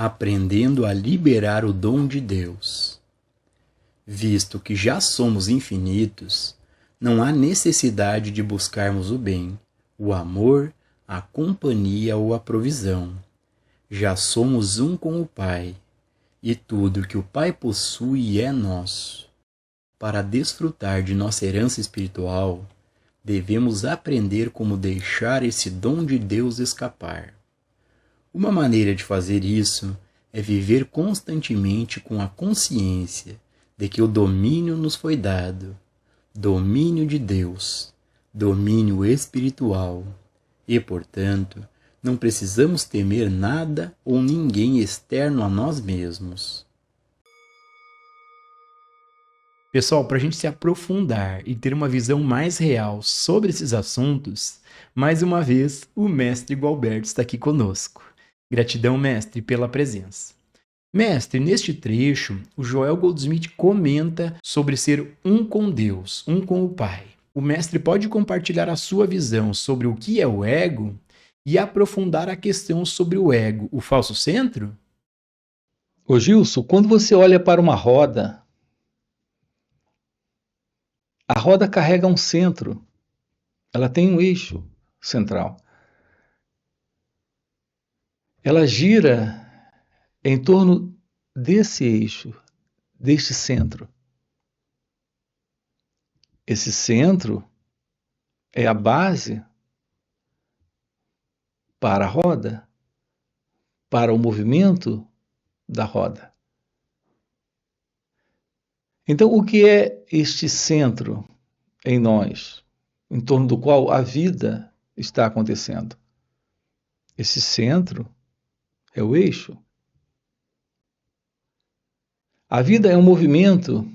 aprendendo a liberar o dom de Deus. Visto que já somos infinitos, não há necessidade de buscarmos o bem, o amor, a companhia ou a provisão. Já somos um com o Pai, e tudo que o Pai possui é nosso. Para desfrutar de nossa herança espiritual, devemos aprender como deixar esse dom de Deus escapar. Uma maneira de fazer isso é viver constantemente com a consciência de que o domínio nos foi dado, domínio de Deus, domínio espiritual, e, portanto, não precisamos temer nada ou ninguém externo a nós mesmos. Pessoal, para a gente se aprofundar e ter uma visão mais real sobre esses assuntos, mais uma vez o mestre Gualberto está aqui conosco. Gratidão, mestre, pela presença. Mestre, neste trecho, o Joel Goldsmith comenta sobre ser um com Deus, um com o Pai. O mestre pode compartilhar a sua visão sobre o que é o ego e aprofundar a questão sobre o ego, o falso centro? Ô Gilson, quando você olha para uma roda, a roda carrega um centro, ela tem um eixo central. Ela gira em torno desse eixo, deste centro. Esse centro é a base para a roda, para o movimento da roda. Então, o que é este centro em nós, em torno do qual a vida está acontecendo? Esse centro é o eixo. A vida é um movimento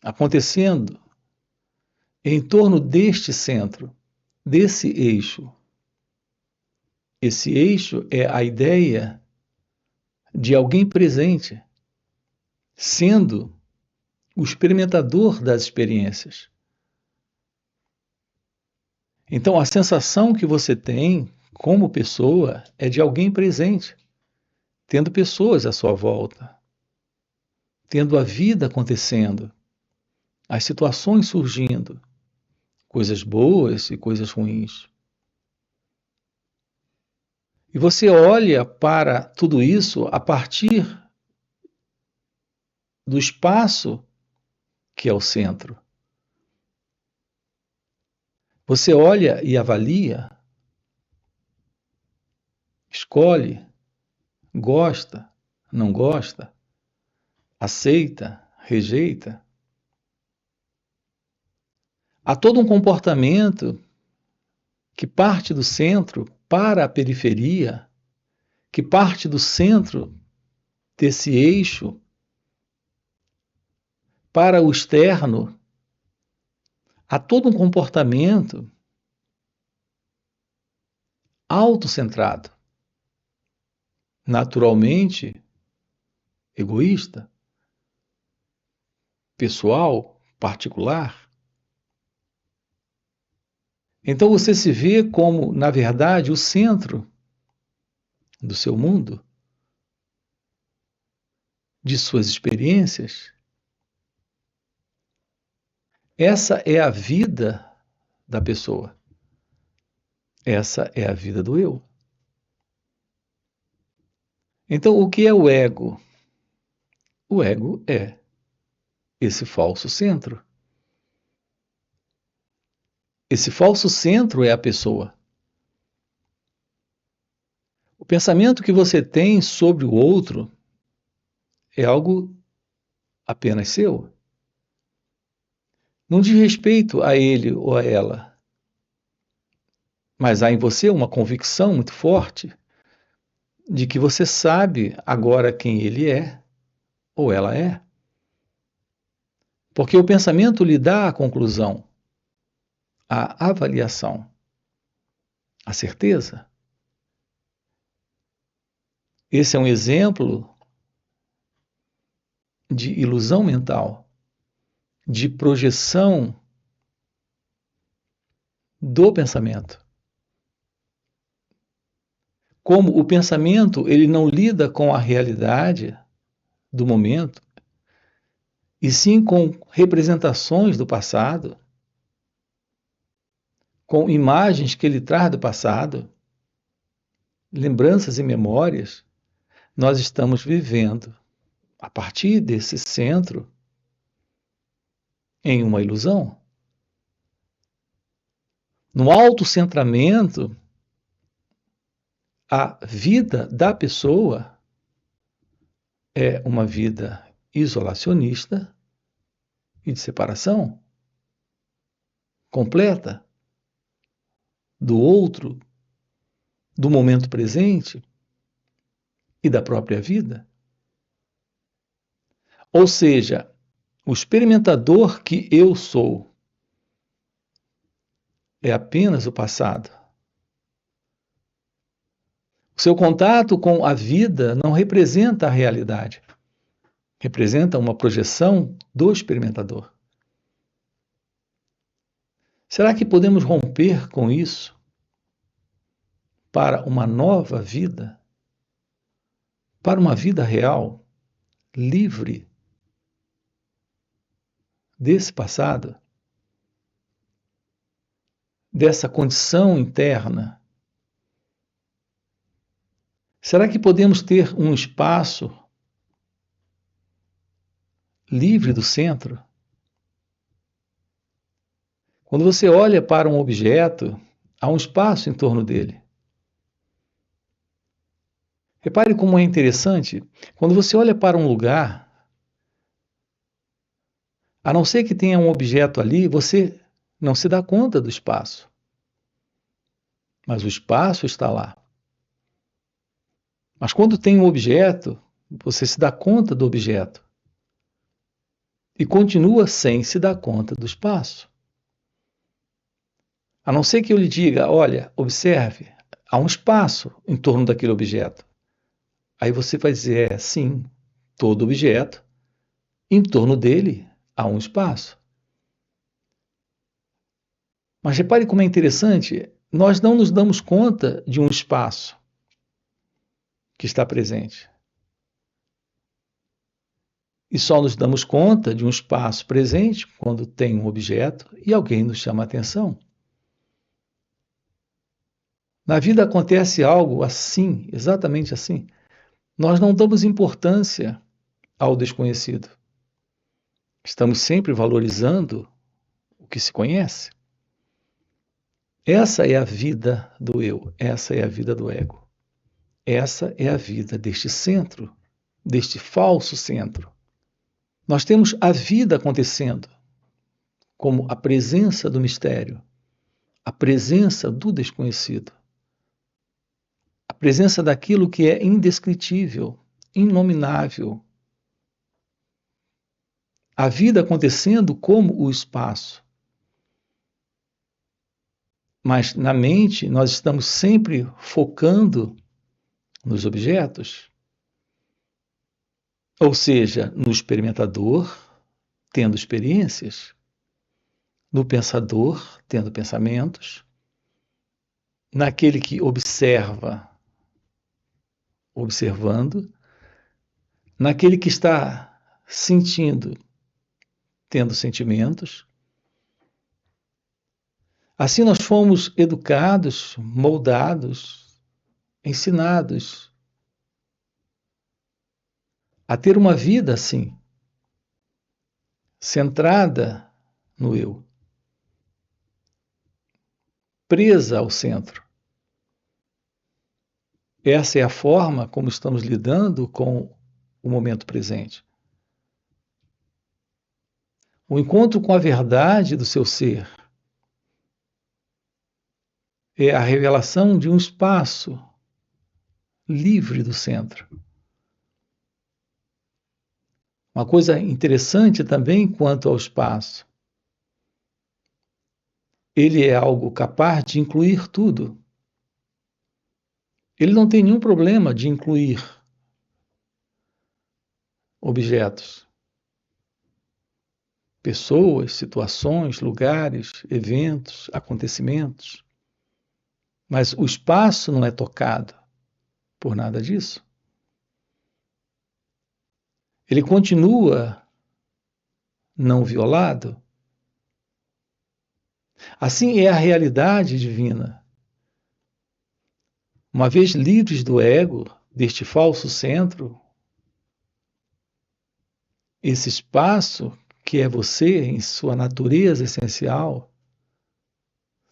acontecendo em torno deste centro, desse eixo. Esse eixo é a ideia de alguém presente, sendo o experimentador das experiências. Então, a sensação que você tem como pessoa é de alguém presente, tendo pessoas à sua volta, tendo a vida acontecendo, as situações surgindo, coisas boas e coisas ruins. E você olha para tudo isso a partir do espaço que é o centro. Você olha e avalia, escolhe, gosta, não gosta, aceita, rejeita. Há todo um comportamento que parte do centro para a periferia, que parte do centro desse eixo para o externo. Há todo um comportamento autocentrado, naturalmente egoísta, pessoal, particular. Então você se vê como, na verdade, o centro do seu mundo, de suas experiências. Essa é a vida da pessoa. Essa é a vida do eu. Então, o que é o ego? O ego é esse falso centro. Esse falso centro é a pessoa. O pensamento que você tem sobre o outro é algo apenas seu. Não diz respeito a ele ou a ela. Mas há em você uma convicção muito forte de que você sabe agora quem ele é ou ela é. Porque o pensamento lhe dá a conclusão, a avaliação, a certeza. Esse é um exemplo de ilusão mental, de projeção do pensamento. como o pensamento ele não lida com a realidade do momento, e sim com representações do passado, com imagens que ele traz do passado, lembranças e memórias, nós estamos vivendo, a partir desse centro, em uma ilusão. No autocentramento, a vida da pessoa é uma vida isolacionista e de separação completa do outro, do momento presente e da própria vida. Ou seja, o experimentador que eu sou é apenas o passado. O seu contato com a vida não representa a realidade, representa uma projeção do experimentador. Será que podemos romper com isso para uma nova vida? Para uma vida real, livre desse passado, dessa condição interna? Será que podemos ter um espaço livre do centro? Quando você olha para um objeto, há um espaço em torno dele. Repare como é interessante, quando você olha para um lugar, a não ser que tenha um objeto ali, você não se dá conta do espaço. Mas o espaço está lá. Mas quando tem um objeto, você se dá conta do objeto. E continua sem se dar conta do espaço. A não ser que eu lhe diga, olha, observe, há um espaço em torno daquele objeto. Aí você vai dizer, sim, todo objeto, em torno dele há um espaço. Mas repare como é interessante, nós não nos damos conta de um espaço que está presente. E só nos damos conta de um espaço presente quando tem um objeto e alguém nos chama a atenção. Na vida acontece algo assim, exatamente assim. Nós não damos importância ao desconhecido. Estamos sempre valorizando o que se conhece. Essa é a vida do eu, essa é a vida do ego. Essa é a vida deste centro, deste falso centro. Nós temos a vida acontecendo como a presença do mistério, a presença do desconhecido. A presença daquilo que é indescritível, inominável. A vida acontecendo como o espaço. Mas na mente nós estamos sempre focando nos objetos, ou seja, no experimentador tendo experiências, no pensador tendo pensamentos, naquele que observa, observando, naquele que está sentindo, tendo sentimentos. Assim nós fomos educados, moldados, ensinados a ter uma vida assim, centrada no eu, presa ao centro. Essa é a forma como estamos lidando com o momento presente. O encontro com a verdade do seu ser é a revelação de um espaço livre do centro. Uma coisa interessante também quanto ao espaço. Ele é algo capaz de incluir tudo. Ele não tem nenhum problema de incluir objetos, pessoas, situações, lugares, eventos, acontecimentos. Mas o espaço não é tocado. por nada disso. Ele continua não violado. Assim é a realidade divina. Uma vez livres do ego, deste falso centro, esse espaço que é você em sua natureza essencial,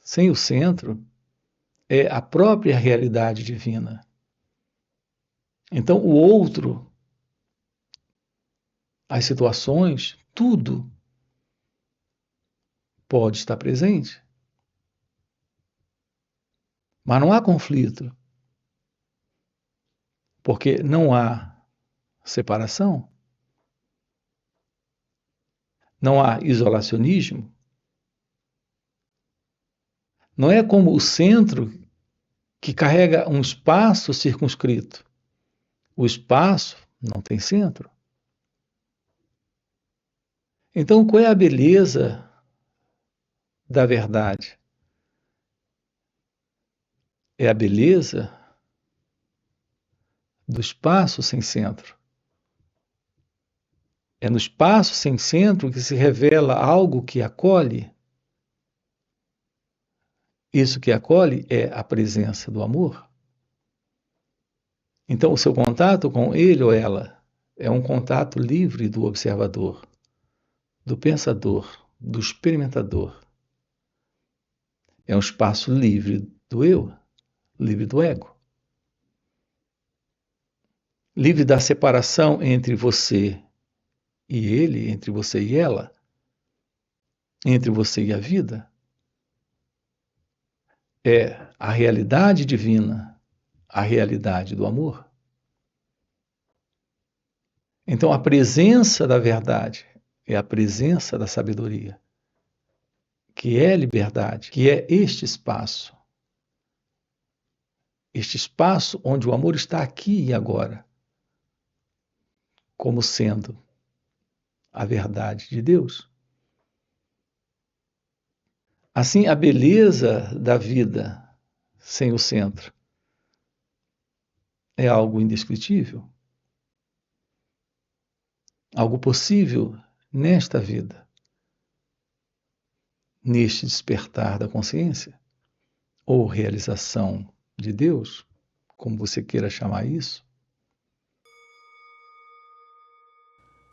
sem o centro, é a própria realidade divina. Então, o outro, as situações, tudo pode estar presente. Mas não há conflito, porque não há separação, não há isolacionismo. Não é como o centro que carrega um espaço circunscrito. O espaço não tem centro. Então, qual é a beleza da verdade? É a beleza do espaço sem centro. É no espaço sem centro que se revela algo que acolhe. Isso que acolhe é a presença do amor. Então, o seu contato com ele ou ela é um contato livre do observador, do pensador, do experimentador. É um espaço livre do eu, livre do ego. Livre da separação entre você e ele, entre você e ela, entre você e a vida. É a realidade divina, a realidade do amor. Então, a presença da verdade é a presença da sabedoria, que é liberdade, que é este espaço onde o amor está aqui e agora, como sendo a verdade de Deus. Assim, a beleza da vida sem o centro é algo indescritível, algo possível nesta vida, neste despertar da consciência, ou realização de Deus, como você queira chamar isso.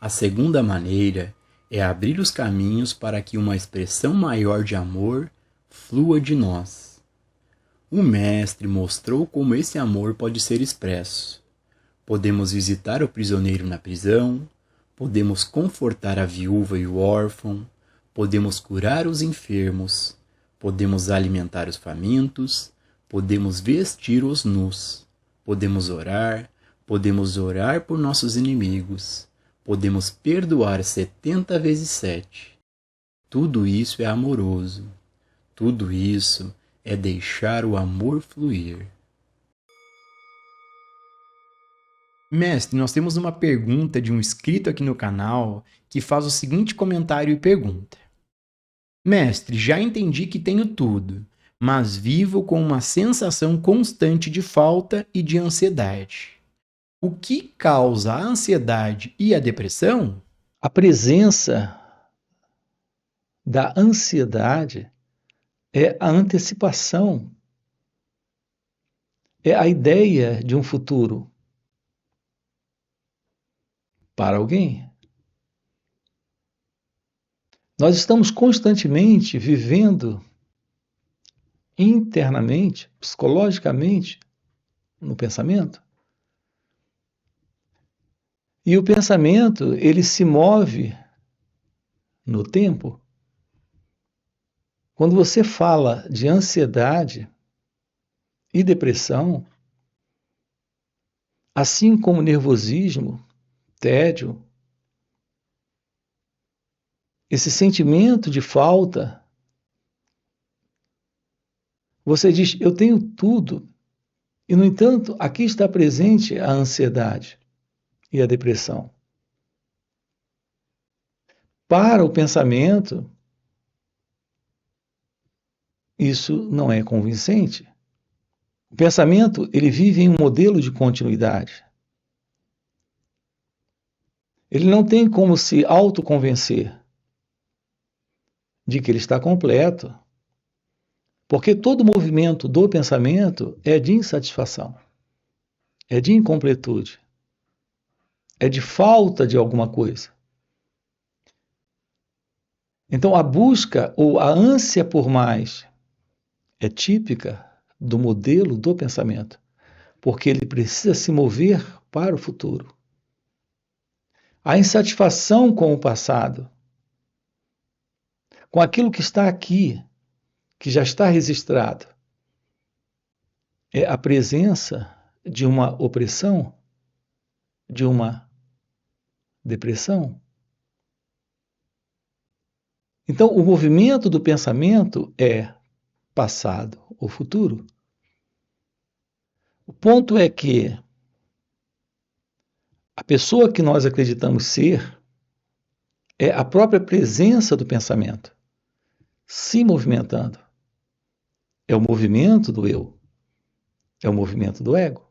A segunda maneira é abrir os caminhos para que uma expressão maior de amor flua de nós. O Mestre mostrou como esse amor pode ser expresso. Podemos visitar o prisioneiro na prisão, podemos confortar a viúva e o órfão, podemos curar os enfermos, podemos alimentar os famintos, podemos vestir os nus, podemos orar por nossos inimigos, podemos perdoar 70 vezes 7. Tudo isso é amoroso. Tudo isso é deixar o amor fluir. Mestre, nós temos uma pergunta de um inscrito aqui no canal que faz o seguinte comentário e pergunta: Mestre, já entendi que tenho tudo, mas vivo com uma sensação constante de falta e de ansiedade. O que causa a ansiedade e a depressão? A presença da ansiedade é a antecipação, é a ideia de um futuro para alguém. Nós estamos constantemente vivendo internamente, psicologicamente, no pensamento. E o pensamento, ele se move no tempo. Quando você fala de ansiedade e depressão, assim como nervosismo, tédio, esse sentimento de falta, você diz, eu tenho tudo, e no entanto, aqui está presente a ansiedade e a depressão. Para o pensamento, isso não é convincente. O pensamento, ele vive em um modelo de continuidade. Ele não tem como se autoconvencer de que ele está completo, porque todo movimento do pensamento é de insatisfação, é de incompletude, é de falta de alguma coisa. Então, a busca ou a ânsia por mais é típica do modelo do pensamento, porque ele precisa se mover para o futuro. A insatisfação com o passado, com aquilo que está aqui, que já está registrado, é a presença de uma opressão, de uma depressão. Então, o movimento do pensamento é passado ou futuro. O ponto é que a pessoa que nós acreditamos ser é a própria presença do pensamento se movimentando. É o movimento do eu, é o movimento do ego.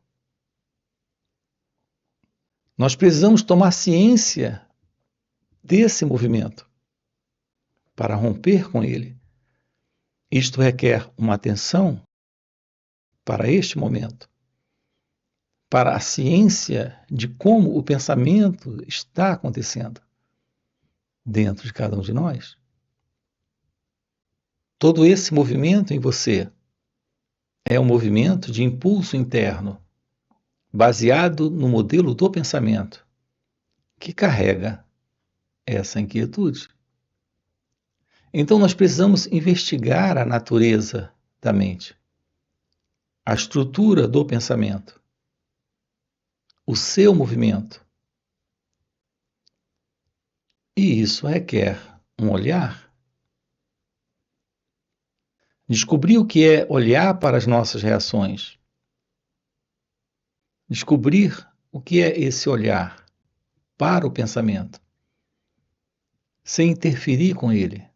Nós precisamos tomar ciência desse movimento para romper com ele. Isto requer uma atenção para este momento, para a ciência de como o pensamento está acontecendo dentro de cada um de nós. Todo esse movimento em você é um movimento de impulso interno, baseado no modelo do pensamento, que carrega essa inquietude. Então, nós precisamos investigar a natureza da mente, a estrutura do pensamento, o seu movimento. E isso requer um olhar. Descobrir o que é olhar para as nossas reações. Descobrir o que é esse olhar para o pensamento, sem interferir com ele.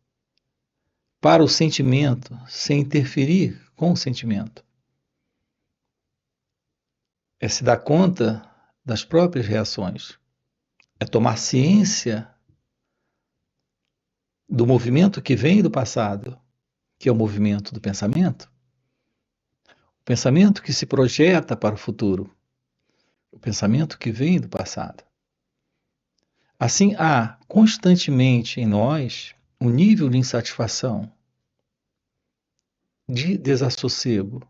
Para o sentimento, sem interferir com o sentimento. É se dar conta das próprias reações. É tomar ciência do movimento que vem do passado, que é o movimento do pensamento. O pensamento que se projeta para o futuro. O pensamento que vem do passado. Assim, há constantemente em nós um nível de insatisfação, de desassossego,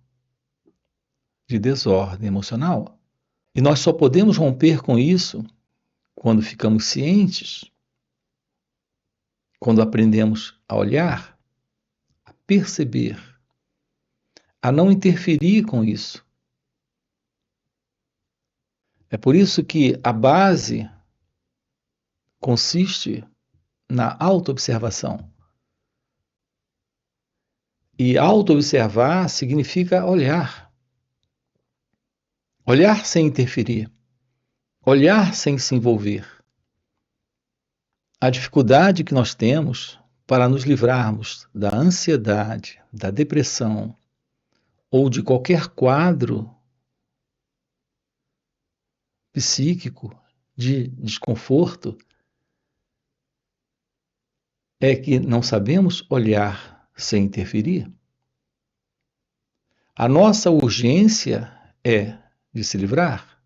de desordem emocional. E nós só podemos romper com isso quando ficamos cientes, quando aprendemos a olhar, a perceber, a não interferir com isso. É por isso que a base consiste na autoobservação. E autoobservar significa olhar. Olhar sem interferir. Olhar sem se envolver. A dificuldade que nós temos para nos livrarmos da ansiedade, da depressão ou de qualquer quadro psíquico de desconforto é que não sabemos olhar sem interferir. A nossa urgência é de se livrar.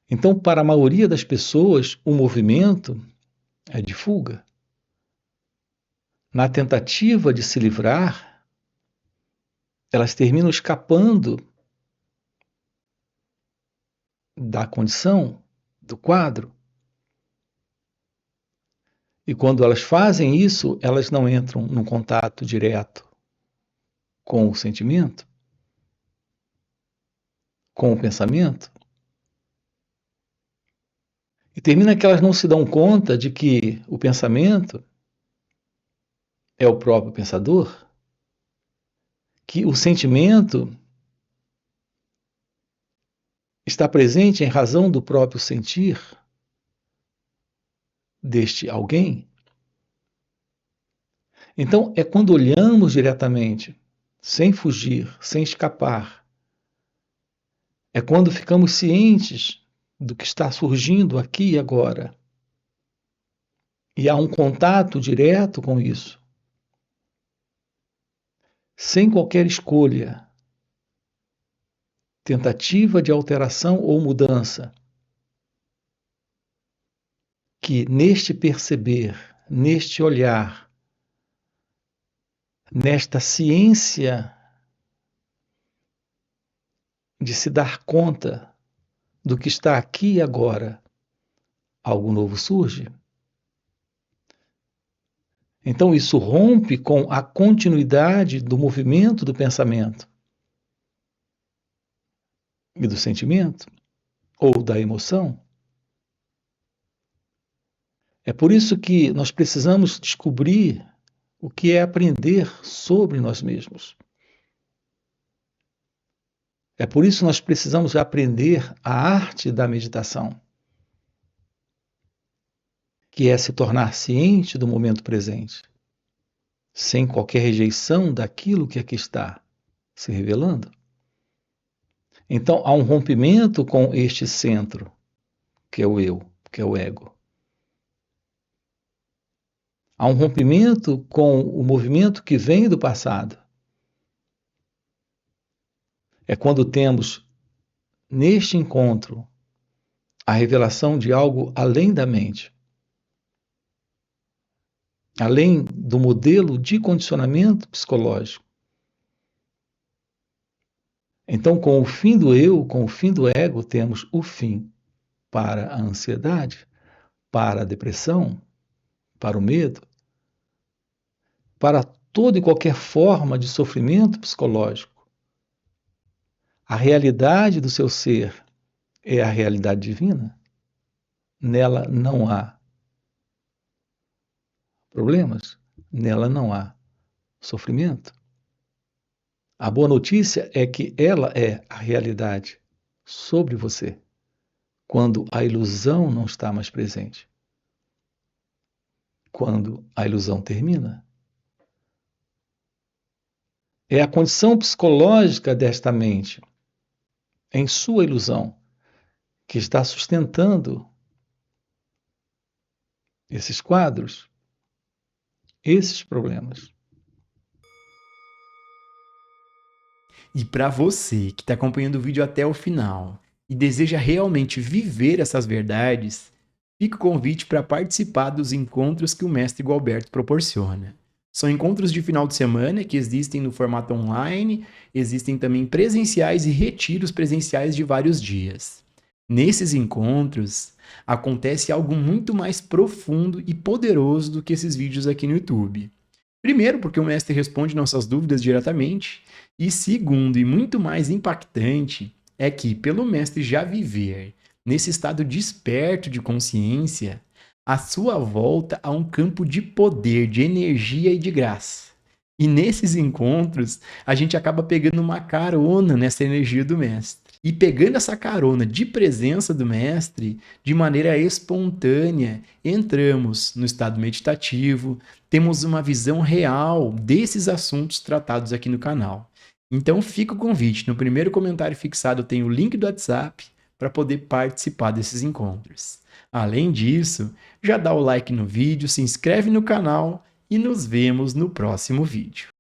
Então, para a maioria das pessoas, o movimento é de fuga. Na tentativa de se livrar, elas terminam escapando da condição, do quadro. E quando elas fazem isso, elas não entram num contato direto com o sentimento, com o pensamento. E termina que elas não se dão conta de que o pensamento é o próprio pensador, que o sentimento está presente em razão do próprio sentir deste alguém. Então, é quando olhamos diretamente sem fugir, sem escapar. É quando ficamos cientes do que está surgindo aqui e agora. E há um contato direto com isso, sem qualquer escolha, tentativa de alteração ou mudança, que neste perceber, neste olhar, nesta ciência de se dar conta do que está aqui e agora, algo novo surge. Então isso rompe com a continuidade do movimento do pensamento e do sentimento ou da emoção. É por isso que nós precisamos descobrir o que é aprender sobre nós mesmos. É por isso que nós precisamos aprender a arte da meditação, que é se tornar ciente do momento presente, sem qualquer rejeição daquilo que aqui está se revelando. Então, há um rompimento com este centro, que é o eu, que é o ego. Há um rompimento com o movimento que vem do passado. É quando temos, neste encontro, a revelação de algo além da mente, além do modelo de condicionamento psicológico. Então, com o fim do eu, com o fim do ego, temos o fim para a ansiedade, para a depressão, para o medo, para toda e qualquer forma de sofrimento psicológico. A realidade do seu ser é a realidade divina. Nela não há problemas, nela não há sofrimento. A boa notícia é que ela é a realidade sobre você, quando a ilusão não está mais presente. Quando a ilusão termina. É a condição psicológica desta mente, em sua ilusão, que está sustentando esses quadros, esses problemas. E para você que está acompanhando o vídeo até o final e deseja realmente viver essas verdades, fica o convite para participar dos encontros que o Mestre Gualberto proporciona. São encontros de final de semana que existem no formato online, existem também presenciais e retiros presenciais de vários dias. Nesses encontros, acontece algo muito mais profundo e poderoso do que esses vídeos aqui no YouTube. Primeiro, porque o mestre responde nossas dúvidas diretamente, e segundo, e muito mais impactante, é que, pelo mestre já viver nesse estado desperto de consciência, à sua volta há um campo de poder, de energia e de graça. E nesses encontros, a gente acaba pegando uma carona nessa energia do mestre. E pegando essa carona de presença do mestre, de maneira espontânea, entramos no estado meditativo, temos uma visão real desses assuntos tratados aqui no canal. Então fica o convite, no primeiro comentário fixado tem o link do WhatsApp para poder participar desses encontros. Além disso, já dá o like no vídeo, se inscreve no canal e nos vemos no próximo vídeo.